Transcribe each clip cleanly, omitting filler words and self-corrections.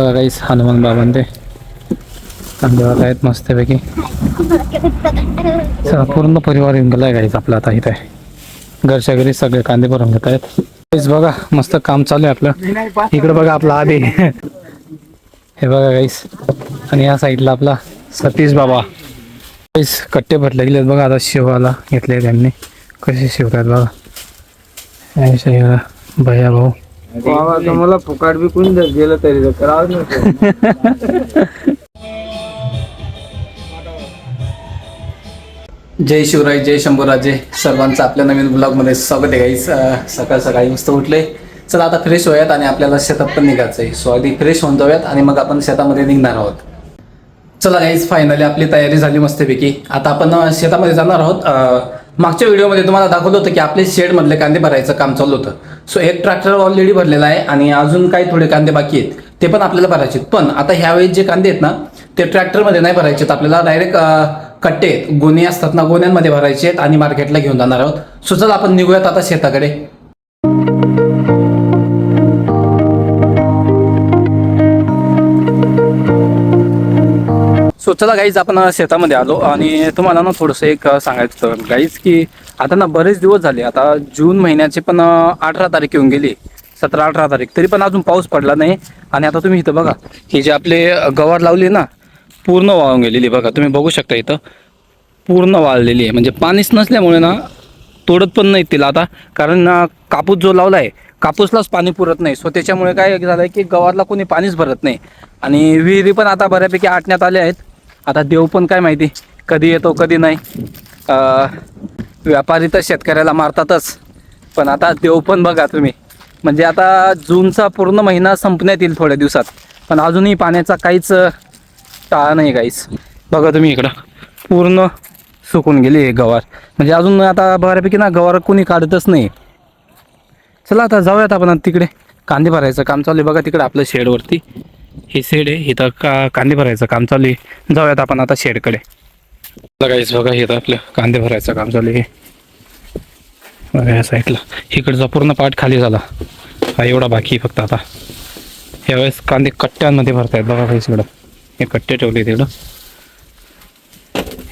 बघा काहीच हनुमान बाबांते कांदे वाला आहेत मस्तपैकी. चला पूर्ण परिवार येऊन गेलाय गाईच आपला आता इथे. घरच्या घरी सगळे कांदे भरून घेत आहेत. काहीच बघा मस्त काम चालू आहे आपलं. इकडे बघा आपला आधी हे बघा गाईस. आणि या साईडला आपला सतीश बाबा. काहीच कट्टे भरले गेलेत बघा. आता शिवाला घेतले त्यांनी. कसे शिवतात बघा. भैया भाऊ मला फुकाट बी कोणी गेलं तरी करावं नव्हतं. जय शिवराय, जय शंभूराजे. सर्वांचं आपल्या नवीन ब्लॉगमध्ये स्वागत आहे गाईस. सकाळ सकाळी मस्त उठले. चला आता फ्रेश होऊयात आणि आपल्याला शेतात पण निघायचं आहे. सो आधी फ्रेश होऊन जाऊयात आणि मग आपण शेतामध्ये निघणार आहोत. चला गाईस फायनली आपली तयारी झाली मस्तपैकी. आता आपण शेतामध्ये जाणार आहोत. मागच्या व्हिडिओमध्ये तुम्हाला दाखवलं होतं की आपले शेडमधले कांदे भरायचं काम चालू होतं. सो एक ट्रॅक्टर ऑलरेडी भरलेला आहे आणि अजून काही थोडे कांदे बाकी आहेत. ते पण आपल्याला भरायचे. पण आता ह्यावेळी जे कांदे आहेत ना ते ट्रॅक्टरमध्ये नाही भरायचे आहेत. आपल्याला डायरेक्ट कट्टे गोणी असतात ना, गोण्यांमध्ये भरायचे आहेत आणि मार्केटला घेऊन जाणार आहोत. सो चला आपण निघूयात आता शेताकडे. सो चला गाईज आपण शेतामध्ये आलो आणि तुम्हाला ना थोडंसं एक सांगायचं गाईज की आता ना बरेच दिवस झाले. आता जून महिन्याचे पण 18 तारीख येऊन गेली. 17-18 तारीख तरी पण अजून पाऊस पडला नाही. आणि आता तुम्ही इथं बघा हे जे आपले गवार लावली ना पूर्ण वाळून गेलेली. बघा तुम्ही बघू शकता इथं पूर्ण वाळलेली आहे. म्हणजे पाणीच नसल्यामुळे ना तोडत पण नाही तिला आता. कारण कापूस जो लावला आहे कापूसलाच पाणी पुरत नाही. सो त्याच्यामुळे काय झालं आहे की गवारला कोणी पाणीच भरत नाही. आणि विहिरी पण आता बऱ्यापैकी आटण्यात आल्या आहेत. आता देव पण काय माहिती कधी येतो कधी नाही. व्यापारी तर शेतकऱ्याला मारतातच. पण आता देव पण बघा तुम्ही. म्हणजे आता जूनचा पूर्ण महिना संपण्यात येईल थोड्या दिवसात. पण अजूनही पाण्याचा काहीच टाळा नाही गाईस. बघा तुम्ही इकडं पूर्ण सुकून गेली आहे गवार. म्हणजे अजून आता बऱ्यापैकी ना गवार कोणी काढतच नाही. चला आता जाऊयात आपण तिकडे. कांदे भरायचं काम चालू आहे बघा तिकडे आपल्या शेडवरती. हे शेड आहे इथं कांदे भरायचं काम चालू आहे. जाऊयात आपण आता शेडकडे. गाईस बघा इथं आपलं कांदे भरायचं काम चालू आहे बघा या साईडला. इकडचा पूर्ण पाठ खाली झाला. हा एवढा बाकी आहे फक्त आता. यावेळेस कांदे कट्ट्यांमध्ये भरतायत बघा गाईस. इकडं हे कट्टे ठेवले तिकडं.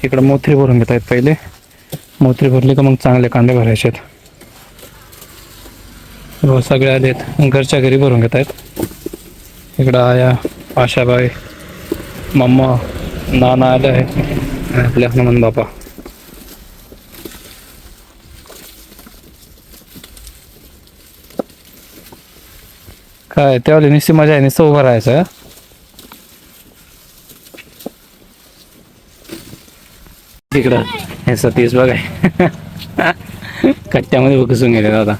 इकडं मोथरी भरून घेत आहेत. पहिले मोथरी भरली का मग चांगले कांदे भरायचे आहेत. सगळे आलेत घरच्या घरी भरून घेत आहेत. इकडं आया, आशाबाई, मम्मा, नाना आले आहे आणि आपले हनुमान बाबा. काय त्यावेळी निश्चित मजा आहे. निश्चित उभं राहायचं. तिकडं हे सतीश बघाय कट्ट्यामध्ये घुसून गेले दादा.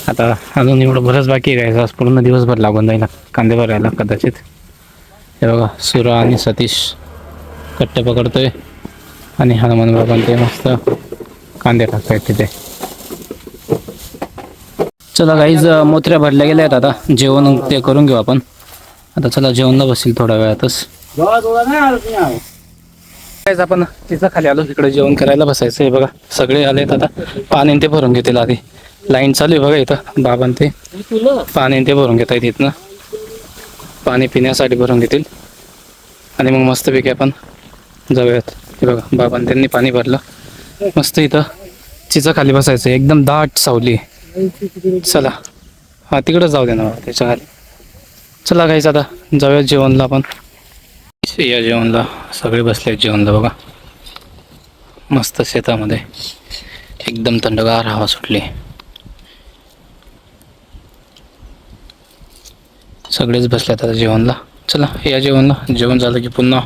आता अजून एवढं बरंच बाकी आहे. आज पूर्ण दिवसभर लागून जाईल कांदे भरायला कदाचित. हे बघा सुरा आणि सतीश कट्टे पकडतोय आणि हनुमान बाबा ते मस्त कांदे टाकतायत तिथे. चला गाईज मोत्र्या भरल्या गेल्या आहेत. आता जेवण ते करून घेऊ आपण. आता चला जेवणला बसेल थोड्या वेळातच. आपण तिथं खाली आलो. इकडे जेवण करायला बसायचं आहे बघा. सगळे आलेत आता. पाणी ते भरून घेतील आधी. लाईन चालू आहे बघा इथं. बाबां ते पाणी ते भरून घेत आहेत. इथनं पाणी पिण्यासाठी भरून घेतील आणि मग मस्तपैकी आपण जाऊयात. हे बघा बाबां त्यांनी पाणी भरलं. मस्त इथं चिचा खाली बसायचं. एकदम दाट सावली. चला हा तिकडं जाऊ दे ना त्याच्या खाली. चला काहीच आता जाऊयात जेवणला आपण. या जेवणला सगळे बसले जेवणला बघा. मस्त शेतामध्ये एकदम थंडगार हवा सुटली. सगळेच बसल्यात आता जेवणला. चला या जेवणला. जेवण झालं की पुन्हा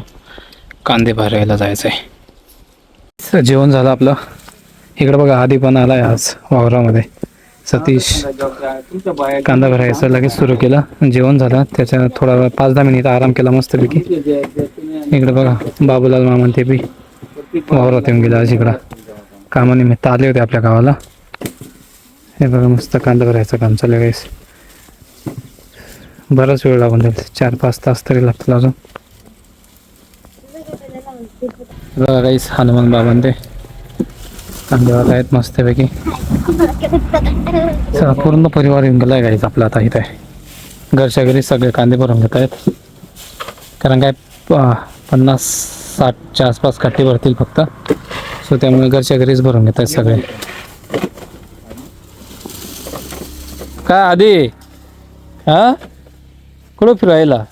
कांदे भरायला जायचं आहे. जेवण झालं आपलं. इकडं बघा आधी पण आलाय आज वावरामध्ये. सतीश कांदा भरायचं लगेच सुरू केलं. जेवण झालं त्याच्या थोडा 5-10 मिनिट आराम केला मस्तपैकी. इकडे बघा बाबूलाल मामा ते बी वावरात येऊन गेला. आज इकडं कामानिमित्त आले होते आपल्या गावाला. हे बघा मस्त कांदा भरायचं काम चालू आहे. बराच वेळ लागून जाईल. 4-5 तास तरी लागतील अजून. बघा काहीच हनुमान बाबां ते कांदेवाला आहेत मस्तपैकी. चला पूर्ण परिवार येऊन गेलाय गाईच आपला आता इथे. घरच्या घरी सगळे कांदे भरून घेत आहेत. कारण काय 50-60च्या आसपास कट्टे भरतील फक्त. सो त्यामुळे घरच्या घरीच भरून घेत आहेत सगळे. काय आधी हा कुठं फिरायला?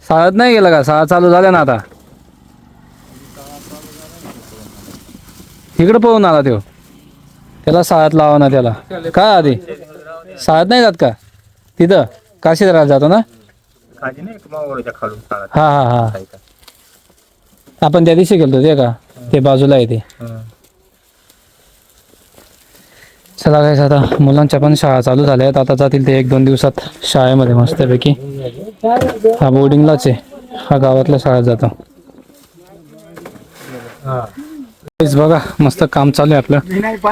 शाळेत नाही गेला का? शाळा चालू झाल्या ना आता. इकडं पळून आला तो. त्याला शाळेत लावा ना त्याला. काय आधी शाळेत नाही जात का? तिथं काशीराला जातो ना. हा हा हा आपण त्या दिवशी गेलतो ते का ते बाजूला आहे ते. चला काय आता मुलांच्या पण शाळा चालू झाल्या आहेत. आता जातील ते 1-2 दिवसात शाळेमध्ये मस्तपैकी. हा बोर्डिंगलाच आहे. हा गावातल्या शाळेत जातो. बघा मस्त काम चालू आहे आपलं.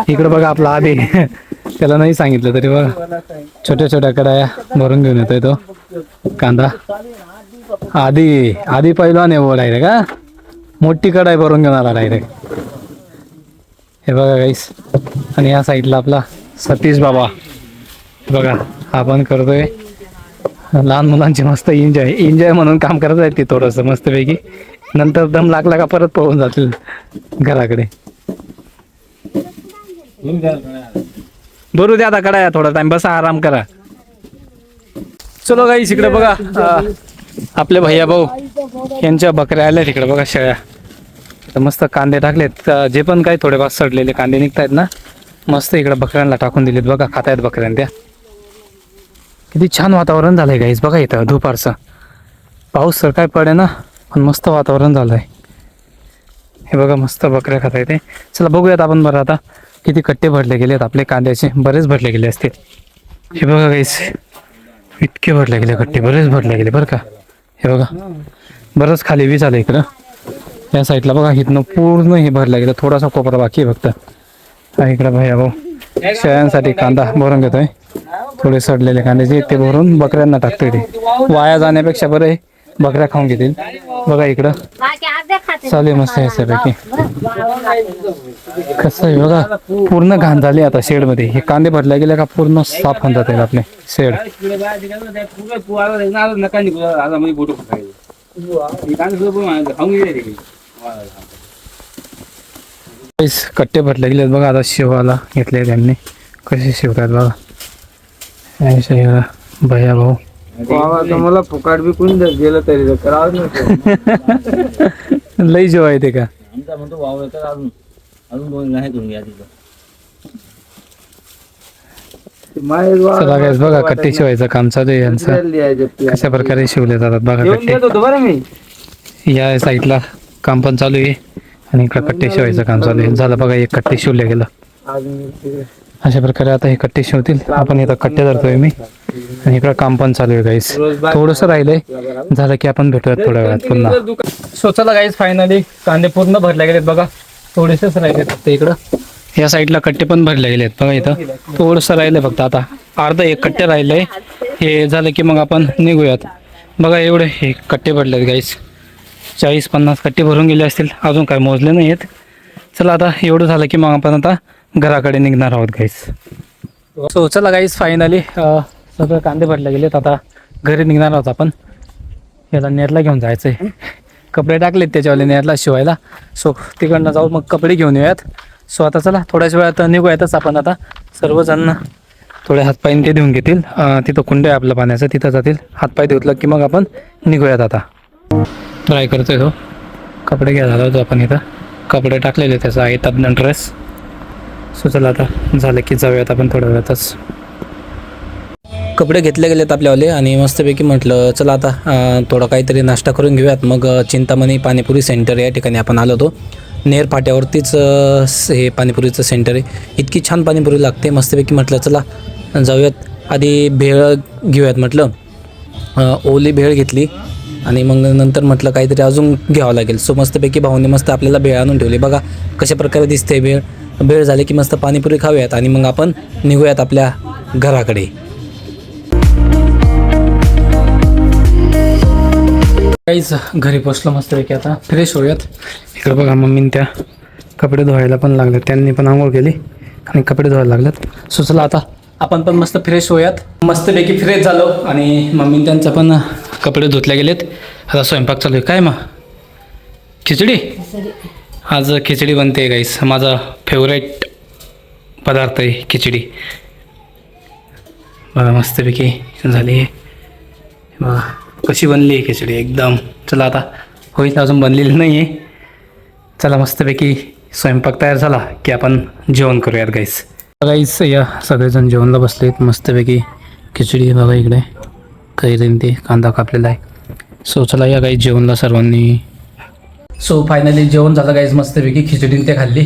इकडे बघा आपला आधी त्याला नाही सांगितलं तरी बघा छोट्या छोट्या कडाया भरून घेऊन येतोय तो कांदा. आधी पहिला नाही डायरेक्ट का मोठी कढाई भरून घेऊन आला डायरेक्ट. हे बघा गाईस. आणि या साईडला आपला सतीश बाबा बघा हा पण करतोय. लहान मुलांची मस्त एन्जॉय म्हणून काम करत आहेत ते थोडंसं मस्तपैकी. नंतर दम लागला का परत पळून जातील घराकडे. बरू द्या आता कडाया थोडा टाइम बसा आराम करा. चलो गाईस इकडे बघा आपले भैया भाऊ यांच्या बकऱ्या आल्या तिकडे बघा शेळ्या. तर मस्त कांदे टाकलेत. जे पण काही थोडेफार सडलेले कांदे निघतायत ना मस्त इकडे बकऱ्यांना टाकून दिलेत बघा. खातायत बकऱ्यां त्या. किती छान वातावरण झालंय गाईस बघा इथं दुपारचं. पाऊस तर काय पडे ना पण मस्त वातावरण झालंय. हे बघा मस्त बकऱ्या खाता येते. चला बघूयात आपण बरं आता किती कट्टे भरले गेलेत आपले कांद्याचे. बरेच भरले गेले असते. हे बघा गाईस इतके भरले गेले कट्टे बरेच भरले गेले बरं का. हे बघा बरंच खाली बी झालं इकडं. या साईडला बघा इथनं पूर्ण हे भरलं गेलं. थोडासा कोपरा बाकी आहे फक्त. इकडं भैया भाऊ शेळ्यांसाठी कांदा भरून घेतोय. थोडे सडलेले कांद्याचे ते भरून बकऱ्यांना टाकतोय. ते वाया जाण्यापेक्षा बरं आहे बकऱ्या खाऊन घेतील. बघा इकडं चालू आहे मस्त याच्यापैकी. कसं आहे बघा पूर्ण घाण झाली आता शेड मध्ये. हे कांदे भरले गेले का पूर्ण साफ होऊन जातील आपले शेड. कट्टे भरले गेलेत बघा. आता शिवाला घेतले त्यांनी. कसे शिवतात बघा भैया भाऊ. मला फुकाट बी कोणी गेलं तरी करावं लई जेव्हा येते का. चला गाईस बघा कट्टे शिवायचं काम चालू आहे यांचं. कशा प्रकारे शिवले जातात बघा कट्टे. या साईडला काम पण चालू आहे आणि इकडे कट्टे शिवायचं काम चालू आहे. झालं बघा एक कट्टे शिवले गेलं. अशा प्रकारे आता हे कट्टे शिवतील. आपण इथं कट्टे धरतोय मी आणि इकडं काम पण चालू आहे गाईस. थोडंसं राहिलंय झालं की आपण भेटूयात थोड्या वेळात पुन्हा. सो चला गाईस फायनली कांदे पूर्ण भरले गेलेत बघा. थोडेसेच राहिले फक्त इकडं. या साईडला कट्टे पण भरले गेलेत बघा. इथं थोडंसं राहिलंय फक्त. आता अर्धा एक कट्टे राहिलंय. हे झालं की मग आपण निघूयात. बघा एवढे हे कट्टे भरलेत गाईस. 40-50 कट्टे भरून गेले असतील. अजून काय मोजले नाही आहेत. चला आता एवढं झालं की मग आपण आता घराकडे निघणार आहोत गाईस. सो चला गाईस फायनली सगळं कांदे भरले गेलेत. आता घरी निघणार आहोत आपण. याला नेरला घेऊन जायचं आहे. कपडे टाकलेत त्याच्यावाले नेरला शिवायला. सो तिकडनं जाऊ मग कपडे घेऊन येऊयात. सो आता चला थोड्याच वेळात निघूयातच आपण. आता सर्वजण थोडे हातपायीने ते देऊन घेतील. तिथं कुंड आहे आपलं पाण्याचं तिथं जातील. हातपाय धुतलं की मग आपण निघूयात. आता ट्राय करतोय तो. कपडे घ्यायला होतो आपण इथं. कपडे टाकलेले त्याचा आहे तज्ञ ड्रेस. सो चला आता झालं की जाऊयात आपण थोड्या वेळातच. कपडे घेतले गेलेत आपल्यावाले आणि मस्तपैकी म्हटलं चला आता थोडं काहीतरी नाश्ता करून घेऊयात. मग चिंतामणी पाणीपुरी सेंटर या ठिकाणी आपण आलो होतो. नेर फाट्यावरतीच हे पाणीपुरीचं सेंटर आहे. इतकी छान पाणीपुरी लागते मस्तपैकी. म्हटलं चला जाऊयात. आधी भेळ घेऊयात म्हटलं. ओली भेळ घेतली आणि मग नंतर म्हटलं काहीतरी अजून घ्यावं लागेल. सो मस्तपैकी भाऊने मस्त आपल्याला भेळ आणून ठेवली बघा कशा प्रकारे दिसते भेळ. भेळ झाली की मस्त पाणीपुरी खाऊयात आणि मग आपण निघूयात आपल्या घराकडे. काहीच घरी पोचलो मस्तपैकी. आता फ्रेश होऊयात. इकडे बघा मम्मीने त्या कपडे धुवायला पण लागलेत. त्यांनी पण आंघोळ केली आणि कपडे धुवायला लागलेत. सो चला आता आपण पण मस्त फ्रेश होऊयात. मस्तपैकी फ्रेश झालो आणि मम्मी त्यांचा पण कपडे धुतले गेलेत. आता स्वयंपाक चालू आहे. काय मग खिचडी? आज खिचडी बनते गाईस. माझा फेवरेट पदार्थ आहे खिचडी. बघा मस्तपैकी झाली आहे. बघा कशी बनली आहे खिचडी एकदम. चला आता होईल, अजून बनलेली नाही आहे. चला मस्तपैकी स्वयंपाक तयार झाला की आपण जेवण करूयात गाईस. गाईस या सगळेजण जेवणला बसलेत. मस्तपैकी खिचडी बघा इकडे कैरीन ते कांदा कापलेला आहे. सो चला या गाईस जेवणला सर्वांनी. सो फायनली जेवण झालं गाईज. मस्तपैकी खिचडीने ते खाल्ली.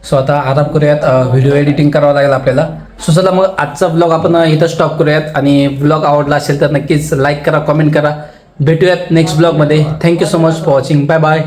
सो आता आराम करूयात. व्हिडिओ एडिटिंग करावं लागेल आपल्याला. सो चला मग आजचा ब्लॉग आपण इथं स्टॉप करूयात. आणि ब्लॉग आवडला असेल तर नक्कीच लाईक करा, कमेंट करा. भेटूयात नेक्स्ट ब्लॉगमध्ये. Thank you so much for watching. Bye bye.